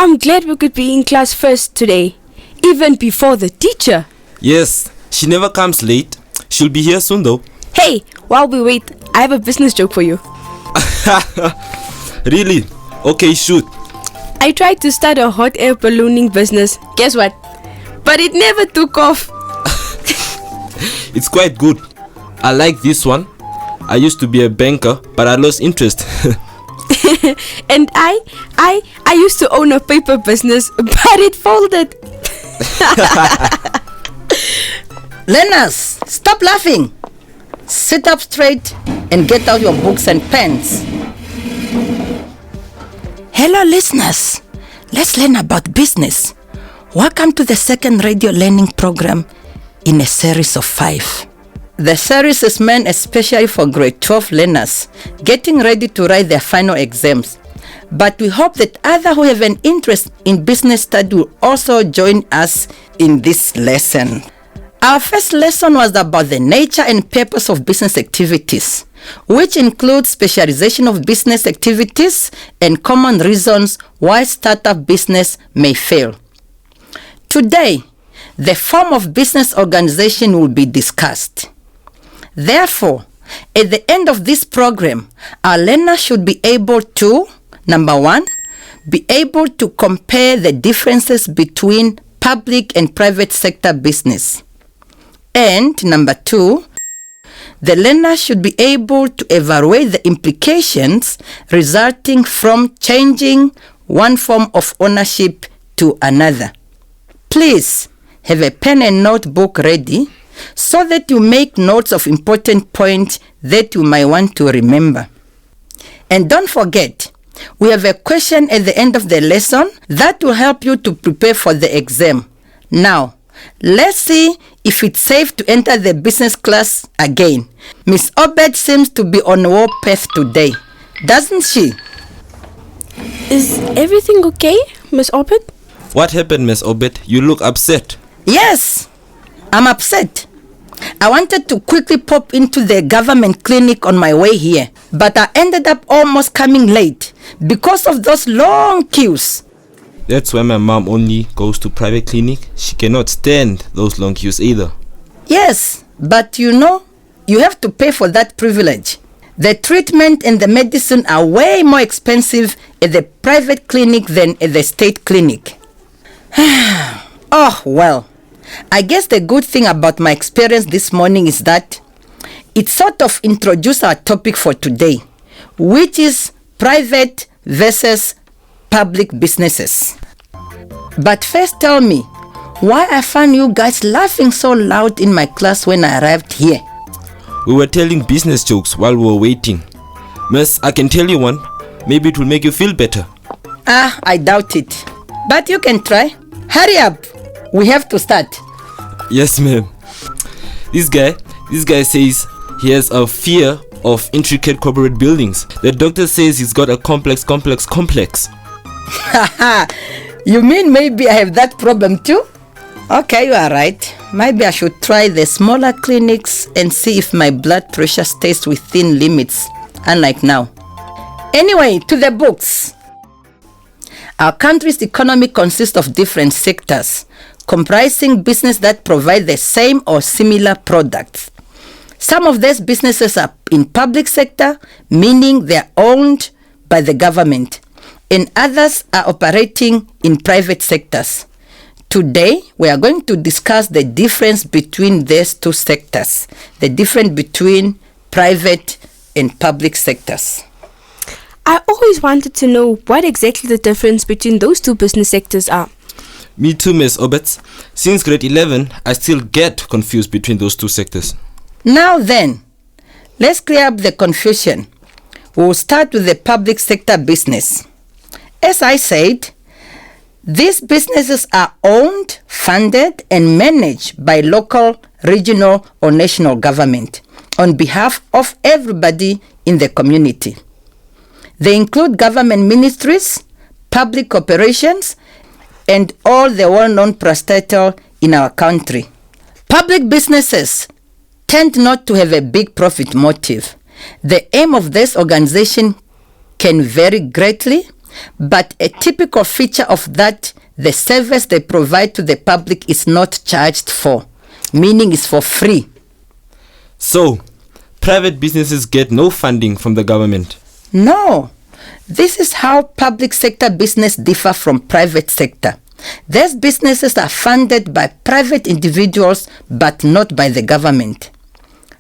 I'm glad we could be in class first today, even before the teacher. Yes, she never comes late. She'll be here soon though. Hey, while we wait, I have a business joke for you. Really? Okay, shoot. I tried to start a hot air ballooning business. Guess what? But it never took off. It's quite good. I like this one. I used to be a banker, but I lost interest. And I used to own a paper business, but it folded. Learners, stop laughing. Sit up straight and get out your books and pens. Hello listeners, let's learn about business. Welcome to the second radio learning program in a series of 5. The series is meant especially for grade 12 learners getting ready to write their final exams. But we hope that others who have an interest in business study will also join us in this lesson. Our first lesson was about the nature and purpose of business activities, which includes specialization of business activities and common reasons why startup business may fail. Today, the form of business organization will be discussed. Therefore, at the end of this program, our learners should be able to, number 1, be able to compare the differences between public and private sector business. And number 2, the learner should be able to evaluate the implications resulting from changing one form of ownership to another. Please have a pen and notebook ready so that you make notes of important points that you might want to remember. And don't forget, we have a question at the end of the lesson that will help you to prepare for the exam. Now, let's see if it's safe to enter the business class again. Miss Obed seems to be on war path today, doesn't she? Is everything okay, Miss Obed? What happened, Miss Obed? You look upset. Yes, I'm upset. I wanted to quickly pop into the government clinic on my way here, but I ended up almost coming late because of those long queues. That's why my mom only goes to private clinic. She cannot stand those long queues either. Yes, but you know, you have to pay for that privilege. The treatment and the medicine are way more expensive at the private clinic than at the state clinic. Oh, well, I guess the good thing about my experience this morning is that it sort of introduced our topic for today, which is private versus public businesses. But first tell me, why I found you guys laughing so loud in my class when I arrived here? We were telling business jokes while we were waiting. Miss, I can tell you one. Maybe it will make you feel better. I doubt it. But you can try. Hurry up. We have to start. Yes, ma'am. This guy says he has a fear of intricate corporate buildings. The doctor says he's got a complex. You mean maybe I have that problem too? Okay, you are right. Maybe I should try the smaller clinics and see if my blood pressure stays within limits, unlike now. Anyway, to the books. Our country's economy consists of different sectors, comprising business that provide the same or similar products. Some of these businesses are in public sector, meaning they are owned by the government, and others are operating in private sectors. Today, we are going to discuss the difference between these two sectors, the difference between private and public sectors. I always wanted to know what exactly the difference between those two business sectors are. Me too, Miss Obed. Since grade 11, I still get confused between those two sectors. Now then, let's clear up the confusion. We'll start with the public sector business. As I said, these businesses are owned, funded, and managed by local, regional, or national government on behalf of everybody in the community. They include government ministries, public corporations, and all the well-known parastatals in our country. Public businesses tend not to have a big profit motive. The aim of this organization can vary greatly, but a typical feature of that, the service they provide to the public is not charged for, meaning it's for free. So, private businesses get no funding from the government. No, this is how public sector business differ from private sector. These businesses are funded by private individuals but not by the government.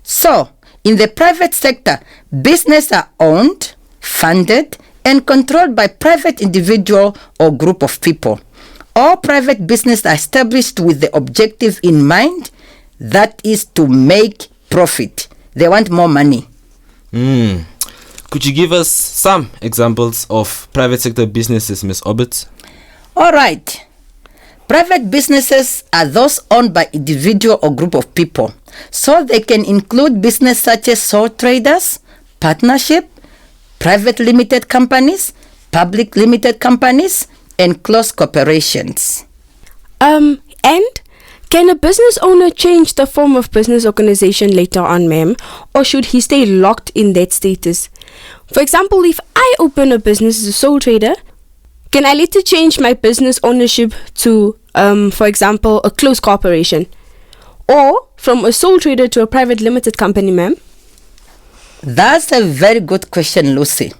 So, in the private sector, businesses are owned, funded, and controlled by private individual or group of people. All private businesses are established with the objective in mind, that is to make profit. They want more money. Could you give us some examples of private sector businesses, Ms. Oberts? All right. Private businesses are those owned by individual or group of people. So they can include business such as sole traders, partnership, private limited companies, public limited companies, and close corporations. And can a business owner change the form of business organization later on, ma'am? Or should he stay locked in that status? For example, if I open a business as a sole trader, can I later change my business ownership to, for example, a close corporation? Or from a sole trader to a private limited company, ma'am? That's a very good question, Lucy.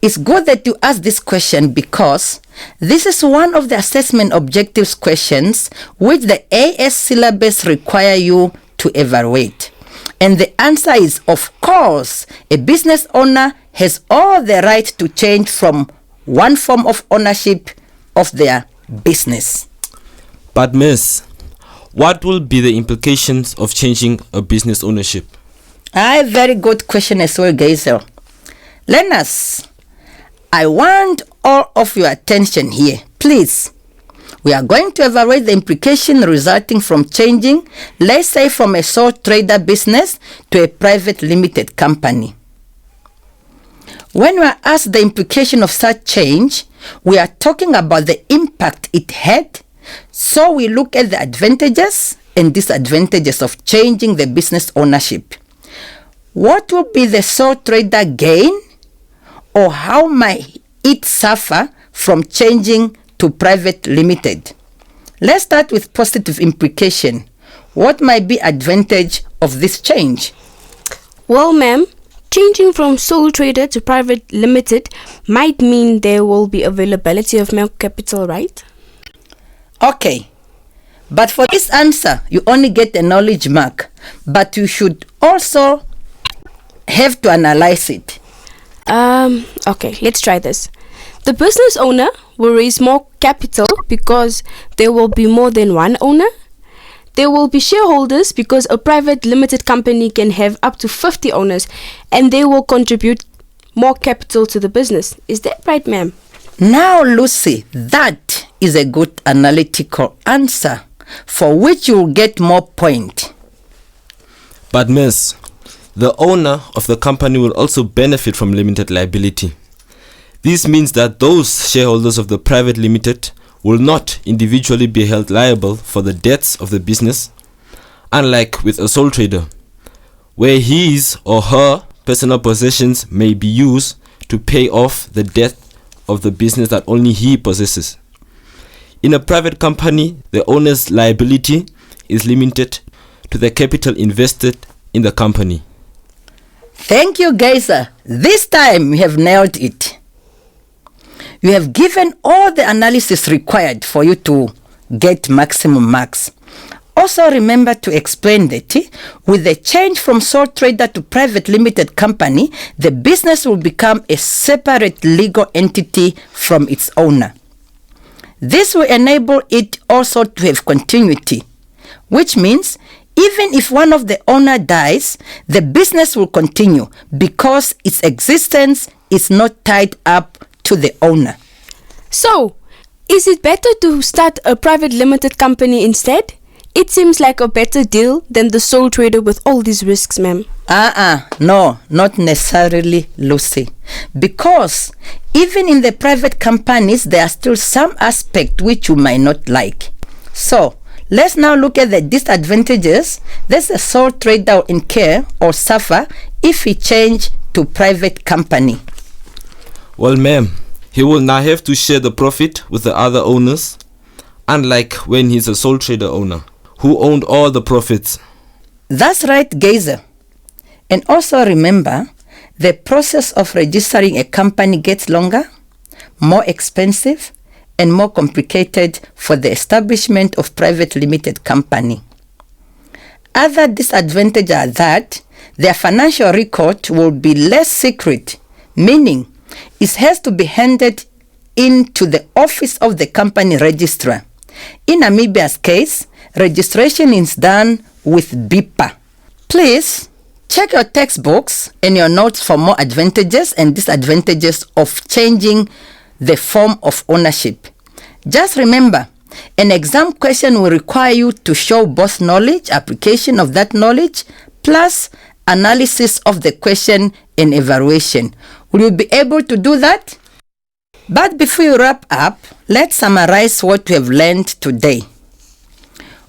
It's good that you ask this question because this is one of the assessment objectives questions which the AS syllabus require you to evaluate. And the answer is, of course, a business owner has all the right to change from one form of ownership of their business. But Miss, what will be the implications of changing a business ownership? A very good question as well, Geisel. Learners, I want all of your attention here, please. We are going to evaluate the implication resulting from changing, let's say, from a sole trader business to a private limited company. When we are asked the implication of such change, we are talking about the impact it had. So we look at the advantages and disadvantages of changing the business ownership. What will be the sole trader gain, or how might it suffer from changing to private limited? Let's start with positive implication. What might be advantage of this change? Well, ma'am, changing from sole trader to private limited might mean there will be availability of more capital, right? Okay, but for this answer, you only get a knowledge mark, but you should also have to analyze it. Okay, let's try this. The business owner will raise more capital because there will be more than one owner. There will be shareholders because a private limited company can have up to 50 owners, and they will contribute more capital to the business. Is that right, ma'am? Now, Lucy, that is a good analytical answer for which you will get more point. But Miss, the owner of the company will also benefit from limited liability. This means that those shareholders of the private limited will not individually be held liable for the debts of the business, unlike with a sole trader, where his or her personal possessions may be used to pay off the debt of the business that only he possesses. In a private company, the owner's liability is limited to the capital invested in the company. Thank you, Geyser. This time you have nailed it. You have given all the analysis required for you to get maximum marks. Also remember to explain that with the change from sole trader to private limited company, the business will become a separate legal entity from its owner. This will enable it also to have continuity, which means even if one of the owner dies, the business will continue because its existence is not tied up to the owner. So, is it better to start a private limited company instead? It seems like a better deal than the sole trader with all these risks, ma'am. No, not necessarily, Lucy. Because even in the private companies, there are still some aspects which you might not like. So, let's now look at the disadvantages that a sole trader will incur or suffer if he change to private company. Well, ma'am, He will now have to share the profit with the other owners, unlike when he's a sole trader owner, who owned all the profits. That's right, Geyser. And also remember, the process of registering a company gets longer, more expensive, and more complicated for the establishment of private limited company. Other disadvantages are that their financial record will be less secret, meaning it has to be handed in to the office of the company registrar. In Namibia's case, registration is done with BIPA. Please check your textbooks and your notes for more advantages and disadvantages of changing the form of ownership. Just remember, an exam question will require you to show both knowledge, application of that knowledge, plus analysis of the question and evaluation. Will you be able to do that? But before we wrap up, let's summarize what we have learned today.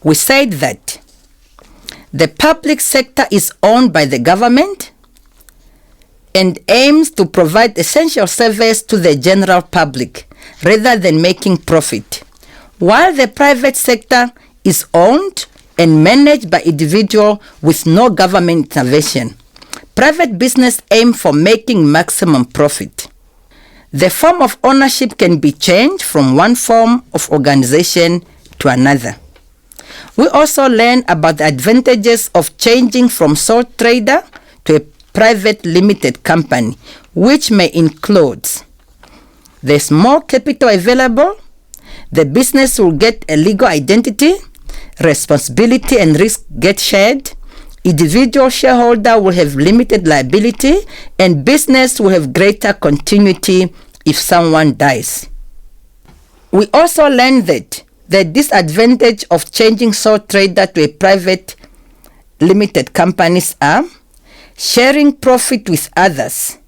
We said that the public sector is owned by the government and aims to provide essential service to the general public rather than making profit, while the private sector is owned and managed by individuals with no government intervention. Private business aims for making maximum profit. The form of ownership can be changed from one form of organization to another. We also learned about the advantages of changing from sole trader to a private limited company, which may include: there's more capital available, the business will get a legal identity, responsibility and risk get shared, individual shareholder will have limited liability, and business will have greater continuity if someone dies. We also learned that the disadvantage of changing sole trader to a private limited companies are sharing profit with others.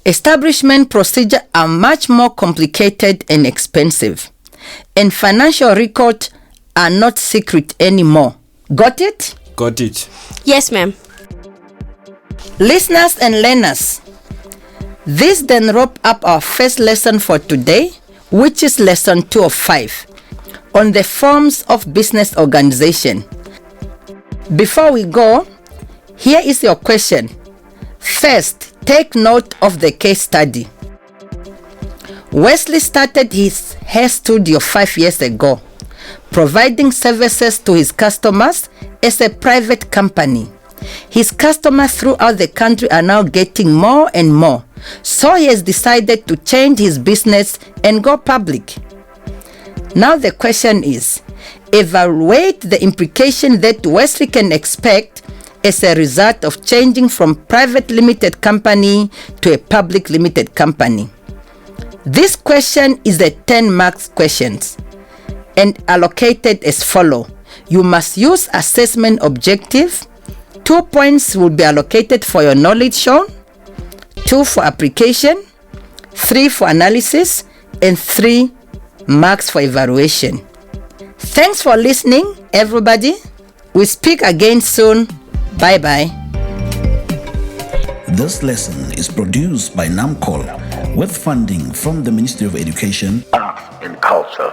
Establishment procedures are much more complicated and expensive, and financial records are not secret anymore. Got it? Got it. Yes, ma'am. Listeners and learners, this then wrap up our first lesson for today, which is lesson 2 of 5 on the forms of business organization. Before we go, here is your question. First, take note of the case study. Wesley started his hair studio 5 years ago, providing services to his customers as a private company. His customers throughout the country are now getting more and more, so he has decided to change his business and go public. Now the question is, evaluate the implication that Wesley can expect as a result of changing from private limited company to a public limited company. This question is a 10 marks question and allocated as follow. You must use assessment objective. 2 points will be allocated for your knowledge shown, 2 for application, 3 for analysis, and 3 marks for evaluation. Thanks for listening, everybody. We speak again soon. Bye-bye. This lesson is produced by NAMCOL with funding from the Ministry of Education, Arts and Culture.